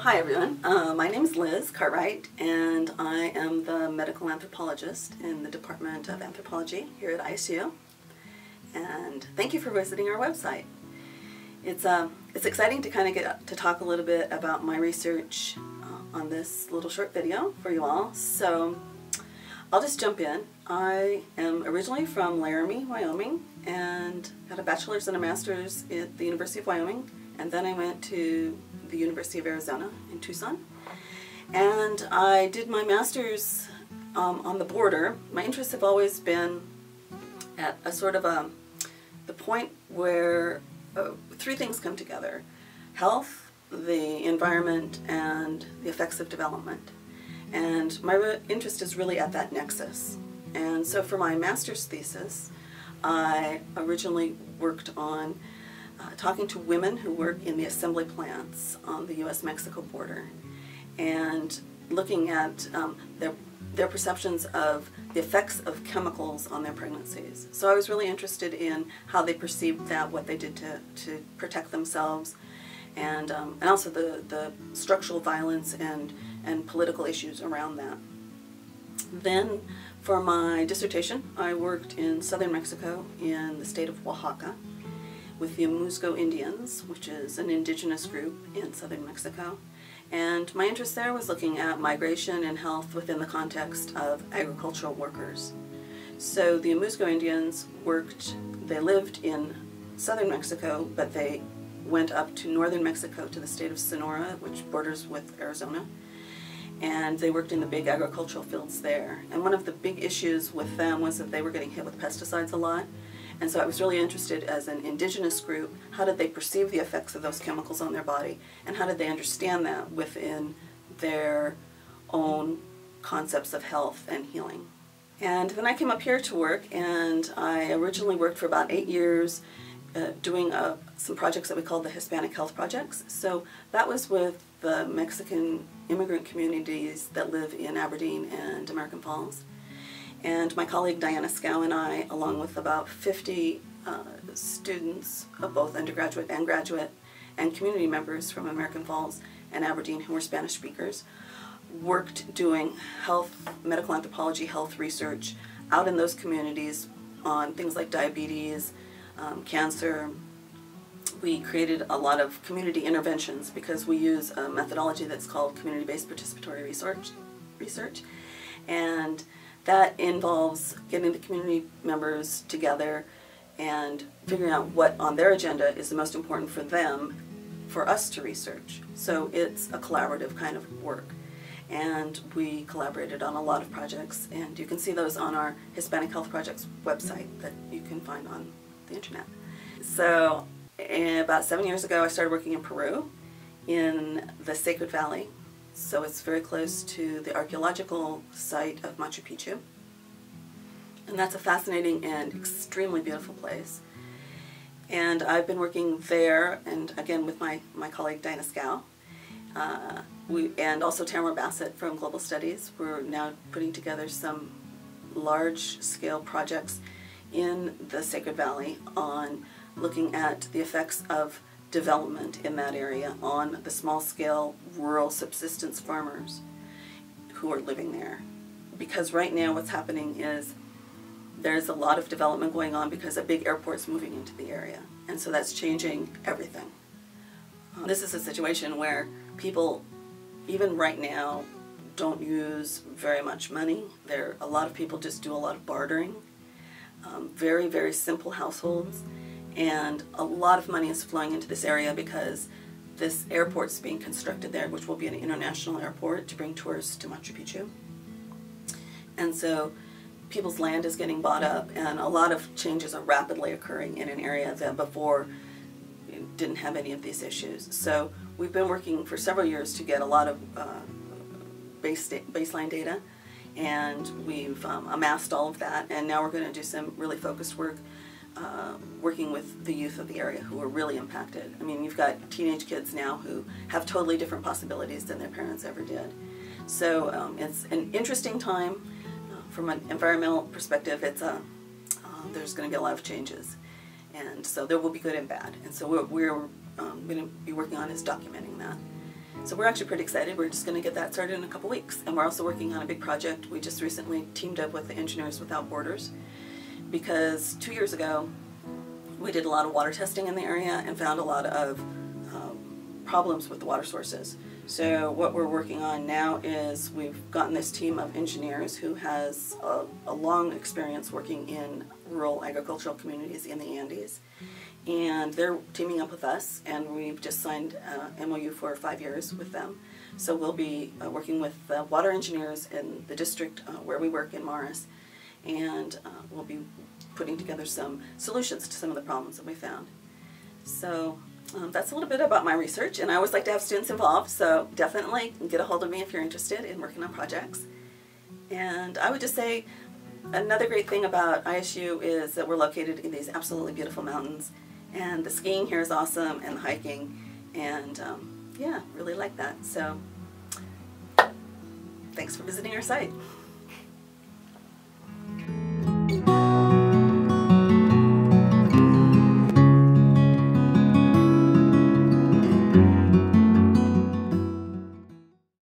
Hi everyone, my name is Liz Cartwright and I am the medical anthropologist in the Department of Anthropology here at ISU, and thank you for visiting our website. It's exciting to kind of get to talk a little bit about my research on this little short video for you all, so I'll just jump in. I am originally from Laramie, Wyoming, and got a bachelor's and a master's at the University of Wyoming, and then I went to the University of Arizona in Tucson, and I did my master's on the border. My interests have always been at a sort of the point where three things come together: health, the environment, and the effects of development. And my interest is really at that nexus. And so for my master's thesis, I originally worked on talking to women who work in the assembly plants on the U.S.-Mexico border and looking at their perceptions of the effects of chemicals on their pregnancies. So I was really interested in how they perceived that, what they did to protect themselves, and also the structural violence and political issues around that. Then for my dissertation, I worked in southern Mexico in the state of Oaxaca with the Musco Indians, which is an indigenous group in southern Mexico. And my interest there was looking at migration and health within the context of agricultural workers. So the Musco Indians they lived in southern Mexico, but they went up to northern Mexico to the state of Sonora, which borders with Arizona. And they worked in the big agricultural fields there. And one of the big issues with them was that they were getting hit with pesticides a lot. And so I was really interested, as an indigenous group, how did they perceive the effects of those chemicals on their body, and how did they understand that within their own concepts of health and healing. And then I came up here to work, and I originally worked for about 8 years doing some projects that we called the Hispanic Health Projects. So that was with the Mexican immigrant communities that live in Aberdeen and American Falls. And my colleague Diana Scow and I, along with about 50 students of both undergraduate and graduate, and community members from American Falls and Aberdeen who were Spanish speakers, worked doing medical anthropology, health research out in those communities on things like diabetes, cancer. We created a lot of community interventions because we use a methodology that's called community-based participatory research, and that involves getting the community members together and figuring out what on their agenda is the most important for them, for us to research. So it's a collaborative kind of work. And we collaborated on a lot of projects, and you can see those on our Hispanic Health Projects website that you can find on the internet. So about 7 years ago, I started working in Peru in the Sacred Valley. So it's very close to the archaeological site of Machu Picchu. And that's a fascinating and extremely beautiful place. And I've been working there, and again with my colleague Diana Scow, and also Tamara Bassett from Global Studies. We're now putting together some large-scale projects in the Sacred Valley on looking at the effects of development in that area on the small-scale rural subsistence farmers who are living there. Because right now what's happening is there's a lot of development going on because a big airport's moving into the area, and so that's changing everything. This is a situation where people, even right now, don't use very much money. A lot of people just do a lot of bartering. Very, very simple households. And a lot of money is flowing into this area because this airport's being constructed there, which will be an international airport to bring tourists to Machu Picchu. And so people's land is getting bought up, and a lot of changes are rapidly occurring in an area that before didn't have any of these issues. So we've been working for several years to get a lot of baseline data, and we've amassed all of that, and now we're going to do some really focused work working with the youth of the area who are really impacted. I mean, you've got teenage kids now who have totally different possibilities than their parents ever did. So it's an interesting time. From an environmental perspective, there's going to be a lot of changes. And so there will be good and bad. And so we're going to be working on is documenting that. So we're actually pretty excited. We're just going to get that started in a couple weeks. And we're also working on a big project. We just recently teamed up with the Engineers Without Borders, because 2 years ago we did a lot of water testing in the area and found a lot of problems with the water sources. So what we're working on now is we've gotten this team of engineers who has a long experience working in rural agricultural communities in the Andes. And they're teaming up with us, and we've just signed an MOU for 5 years with them. So we'll be working with water engineers in the district where we work in Morris, and we'll be putting together some solutions to some of the problems that we found. So that's a little bit about my research, and I always like to have students involved, so definitely get a hold of me if you're interested in working on projects. And I would just say another great thing about ISU is that we're located in these absolutely beautiful mountains, and the skiing here is awesome, and the hiking, and yeah, really like that. So thanks for visiting our site.